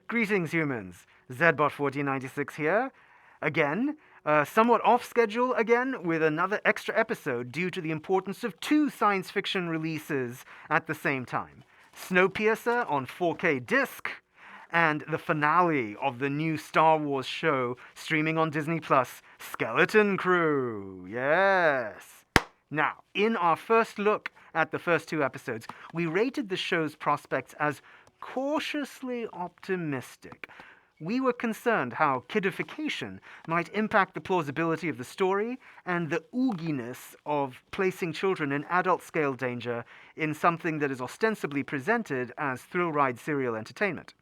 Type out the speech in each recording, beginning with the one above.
Greetings, humans. Zbot1496 here. Again, somewhat off schedule again with another extra episode due to the importance of two science fiction releases at the same time. Snowpiercer on 4K disc and the finale of the new Star Wars show streaming on Disney Plus, Skeleton Crew. Yes. Now, in our first look at the first two episodes, we rated the show's prospects as cautiously optimistic. We were concerned how kiddification might impact the plausibility of the story and the ooginess of placing children in adult-scale danger in something that is ostensibly presented as thrill-ride serial entertainment,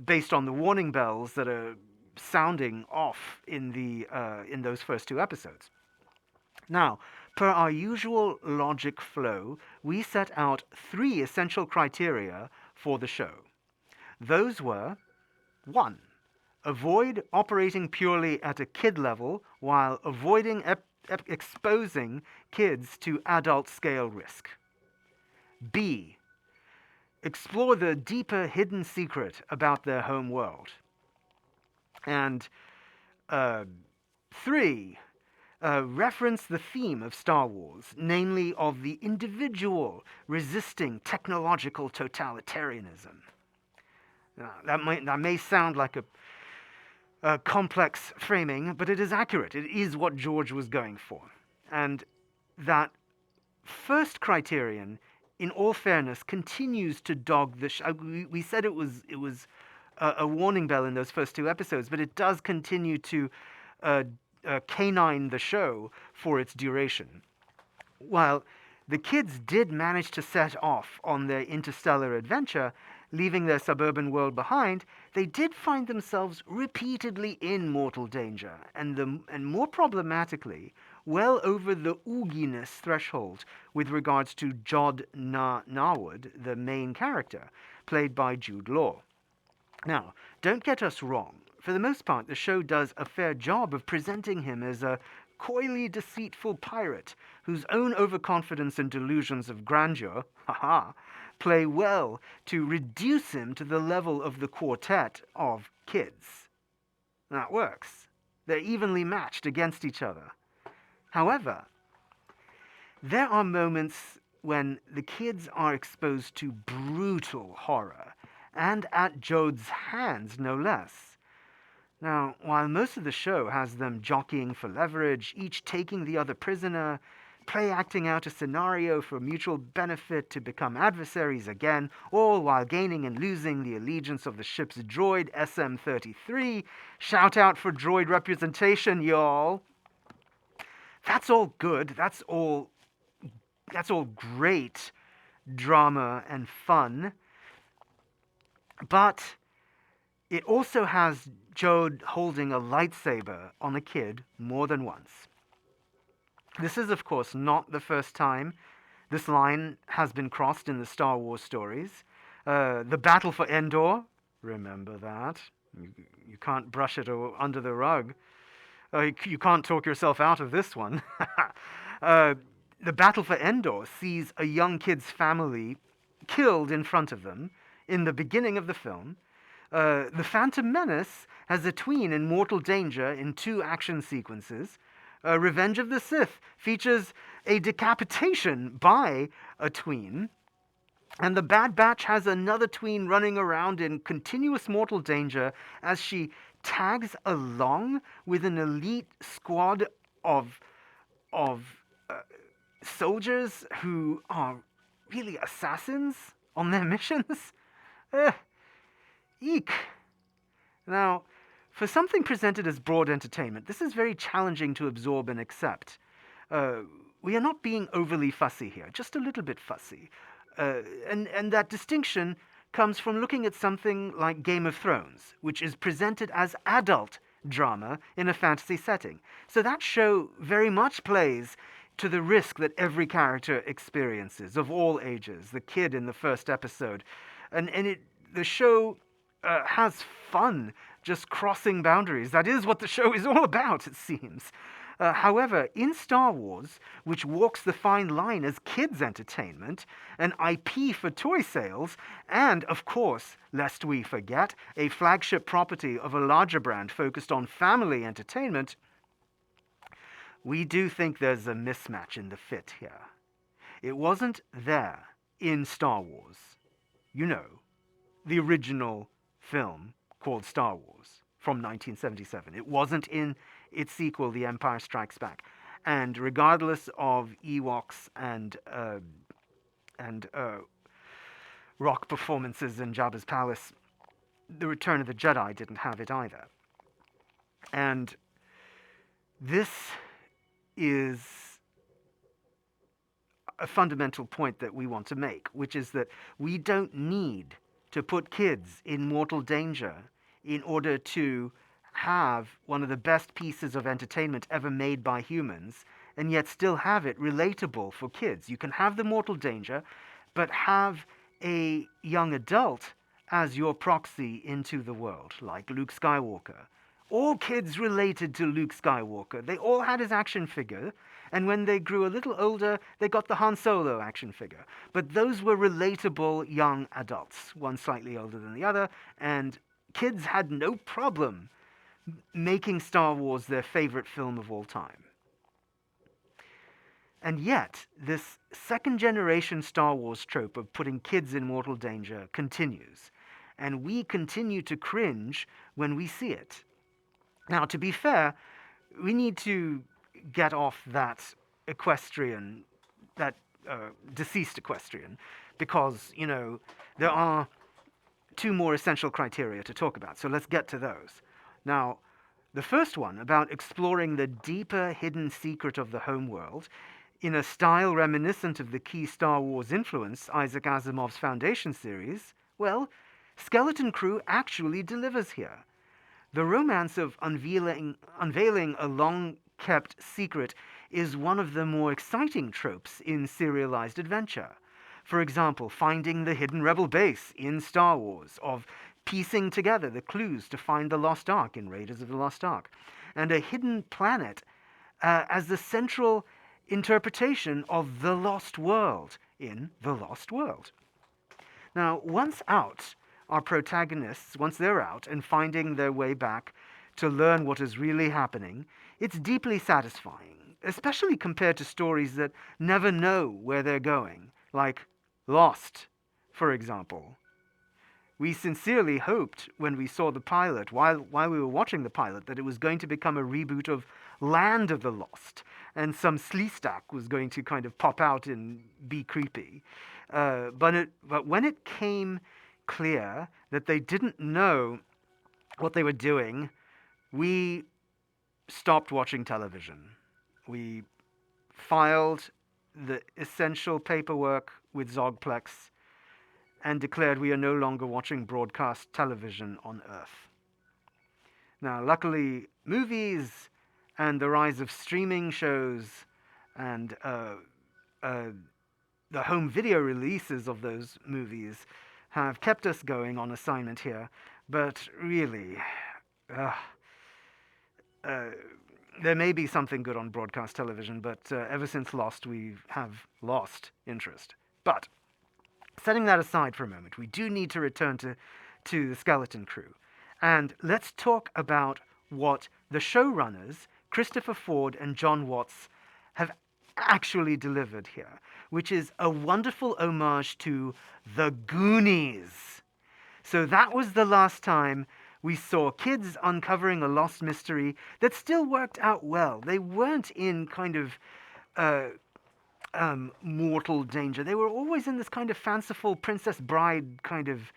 based on the warning bells that are sounding off in those first two episodes. Now, per our usual logic flow, we set out three essential criteria for the show. Those were: 1. Avoid operating purely at a kid level while avoiding exposing kids to adult scale risk. B. Explore the deeper hidden secret about their home world. And 3. Reference the theme of Star Wars, namely of the individual resisting technological totalitarianism. That may sound like a complex framing, but it is accurate. It is what George was going for. And that first criterion, in all fairness, continues to dog the show. We said it was a warning bell in those first two episodes, but it does continue to canine the show for its duration. While the kids did manage to set off on their interstellar adventure, leaving their suburban world behind, they did find themselves repeatedly in mortal danger, and more problematically, well over the ooginess threshold with regards to Jod Narwood, the main character, played by Jude Law. Now, don't get us wrong. For the most part, the show does a fair job of presenting him as a coyly deceitful pirate whose own overconfidence and delusions of grandeur, play well to reduce him to the level of the quartet of kids. That works. They're evenly matched against each other. However, there are moments when the kids are exposed to brutal horror, and at Jode's hands, no less. Now, while most of the show has them jockeying for leverage, each taking the other prisoner, play-acting out a scenario for mutual benefit to become adversaries again, all while gaining and losing the allegiance of the ship's droid SM-33, shout out for droid representation, y'all. That's all good. That's all great drama and fun. But it also has Jode holding a lightsaber on a kid more than once. This is, of course, not the first time this line has been crossed in the Star Wars stories. The battle for Endor, remember that. You can't brush it under the rug. You can't talk yourself out of this one. The battle for Endor sees a young kid's family killed in front of them in the beginning of the film. The Phantom Menace has a tween in mortal danger in two action sequences. Revenge of the Sith features a decapitation by a tween. And the Bad Batch has another tween running around in continuous mortal danger as she tags along with an elite squad of soldiers who are really assassins on their missions. Eek. Now, for something presented as broad entertainment, this is very challenging to absorb and accept. We are not being overly fussy here, just a little bit fussy. And that distinction comes from looking at something like Game of Thrones, which is presented as adult drama in a fantasy setting. So that show very much plays to the risk that every character experiences, of all ages, the kid in the first episode. And the show has fun just crossing boundaries. That is what the show is all about, it seems. However, in Star Wars, which walks the fine line as kids' entertainment, an IP for toy sales, and, of course, lest we forget, a flagship property of a larger brand focused on family entertainment, we do think there's a mismatch in the fit here. It wasn't there in Star Wars. You know, the original film called Star Wars from 1977. It wasn't in its sequel, The Empire Strikes Back. And regardless of Ewoks and rock performances in Jabba's palace, The Return of the Jedi didn't have it either. And this is a fundamental point that we want to make, which is that we don't need to put kids in mortal danger in order to have one of the best pieces of entertainment ever made by humans, and yet still have it relatable for kids. You can have the mortal danger, but have a young adult as your proxy into the world, like Luke Skywalker. All kids related to Luke Skywalker. They all had his action figure, and when they grew a little older, they got the Han Solo action figure. But those were relatable young adults, one slightly older than the other, and kids had no problem making Star Wars their favorite film of all time. And yet, this second-generation Star Wars trope of putting kids in mortal danger continues, and we continue to cringe when we see it. Now, to be fair, we need to get off that equestrian, that deceased equestrian, because, you know, there are two more essential criteria to talk about, so let's get to those. Now, the first one, about exploring the deeper hidden secret of the homeworld in a style reminiscent of the key Star Wars influence, Isaac Asimov's Foundation series, well, Skeleton Crew actually delivers here. The romance of unveiling a long-kept secret is one of the more exciting tropes in serialized adventure. For example, finding the hidden rebel base in Star Wars, of piecing together the clues to find the Lost Ark in Raiders of the Lost Ark, and a hidden planet as the central interpretation of the Lost World in The Lost World. Now, once they're out and finding their way back to learn what is really happening, it's deeply satisfying, especially compared to stories that never know where they're going, like Lost, for example. We sincerely hoped when we saw the pilot, while we were watching the pilot, that it was going to become a reboot of Land of the Lost, and some Sleestack was going to kind of pop out and be creepy. But when it came clear that they didn't know what they were doing, we stopped watching television. We filed the essential paperwork with Zoggplex and declared we are no longer watching broadcast television on Earth. Now, luckily, movies and the rise of streaming shows and the home video releases of those movies have kept us going on assignment here, but really, there may be something good on broadcast television, but ever since Lost, we have lost interest. But setting that aside for a moment, we do need to return to the Skeleton Crew. And let's talk about what the showrunners, Christopher Ford and John Watts, have actually delivered here, which is a wonderful homage to the Goonies. So that was the last time we saw kids uncovering a lost mystery that still worked out well. They weren't in kind of mortal danger. They were always in this kind of fanciful Princess Bride kind of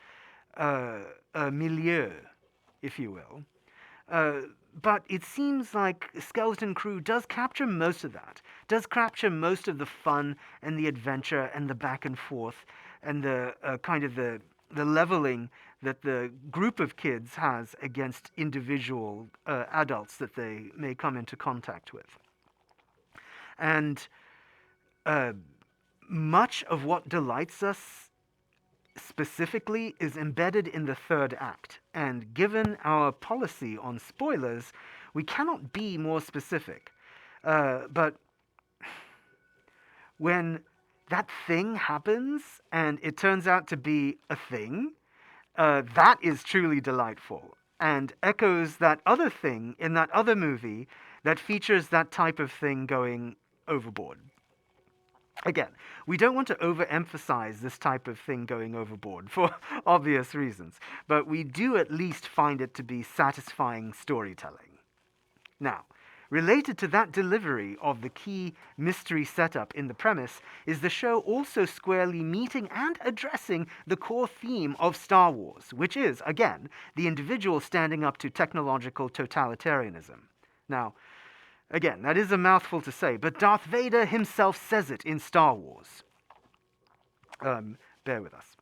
milieu, if you will. But it seems like Skeleton Crew does capture most of that, does capture most of the fun and the adventure and the back and forth and the kind of the leveling that the group of kids has against individual adults that they may come into contact with. And much of what delights us specifically is embedded in the third act, and given our policy on spoilers, we cannot be more specific. But when that thing happens and it turns out to be a thing, that is truly delightful and echoes that other thing in that other movie that features that type of thing going overboard. Again, we don't want to overemphasize this type of thing going overboard for obvious reasons, but we do at least find it to be satisfying storytelling. Now, related to that delivery of the key mystery setup in the premise is the show also squarely meeting and addressing the core theme of Star Wars, which is, again, the individual standing up to technological totalitarianism. Now, again, that is a mouthful to say, but Darth Vader himself says it in Star Wars. Bear with us.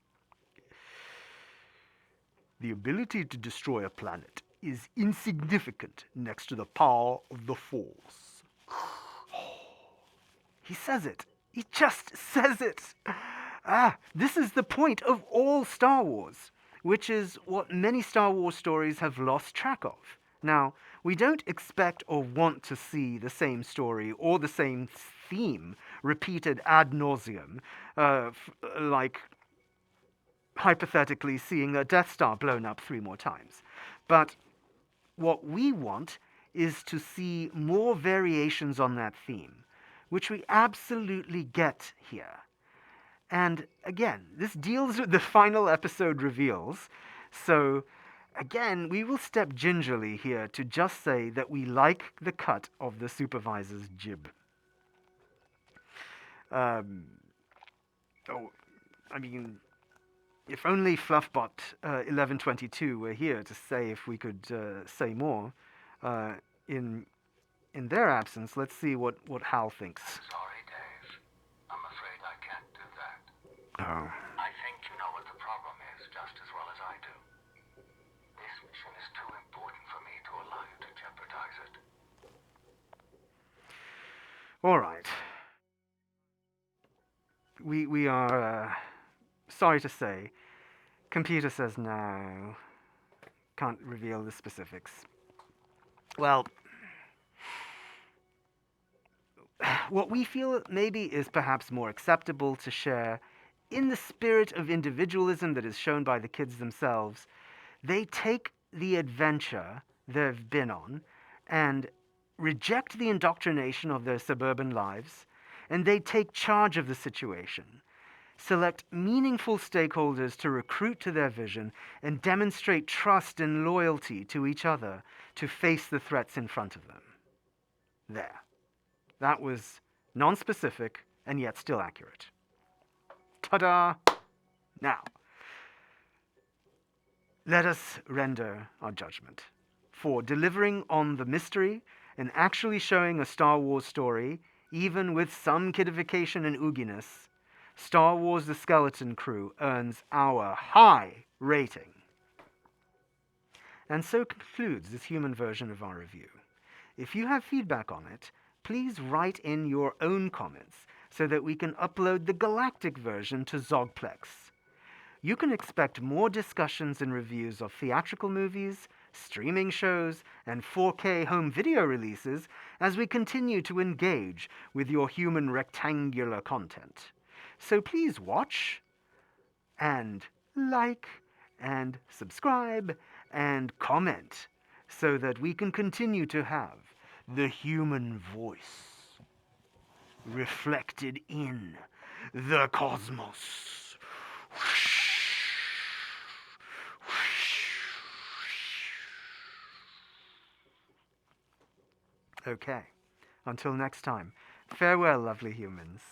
The ability to destroy a planet is insignificant next to the power of the Force. He says it. He just says it. This is the point of all Star Wars, which is what many Star Wars stories have lost track of. Now, we don't expect or want to see the same story or the same theme repeated ad nauseum, like hypothetically seeing the Death Star blown up 3 more times. But what we want is to see more variations on that theme, which we absolutely get here. And again, this deals with the final episode reveals, so again, we will step gingerly here to just say that we like the cut of the supervisor's jib. I mean, if only Fluffbot 1122 were here to say if we could say more. In their absence, let's see what Hal thinks. Sorry, Dave. I'm afraid I can't do that. Oh. I think you know what the problem is just as well as I do. This mission is too important for me to allow you to jeopardize it. All right. We are sorry to say, computer says no. Can't reveal the specifics. Well, what we feel maybe is perhaps more acceptable to share in the spirit of individualism that is shown by the kids themselves. They take the adventure they've been on and reject the indoctrination of their suburban lives, and they take charge of the situation, select meaningful stakeholders to recruit to their vision, and demonstrate trust and loyalty to each other to face the threats in front of them. There. That was non-specific and yet still accurate. Ta-da! Now, let us render our judgment for delivering on the mystery and actually showing a Star Wars story, even with some kiddification and oogieness. Star Wars The Skeleton Crew earns our high rating. And so concludes this human version of our review. If you have feedback on it, please write in your own comments so that we can upload the galactic version to Zoggplex. You can expect more discussions and reviews of theatrical movies, streaming shows, and 4K home video releases as we continue to engage with your human rectangular content. So please watch, and like, and subscribe, and comment so that we can continue to have the human voice reflected in the cosmos. Okay, until next time, farewell, lovely humans.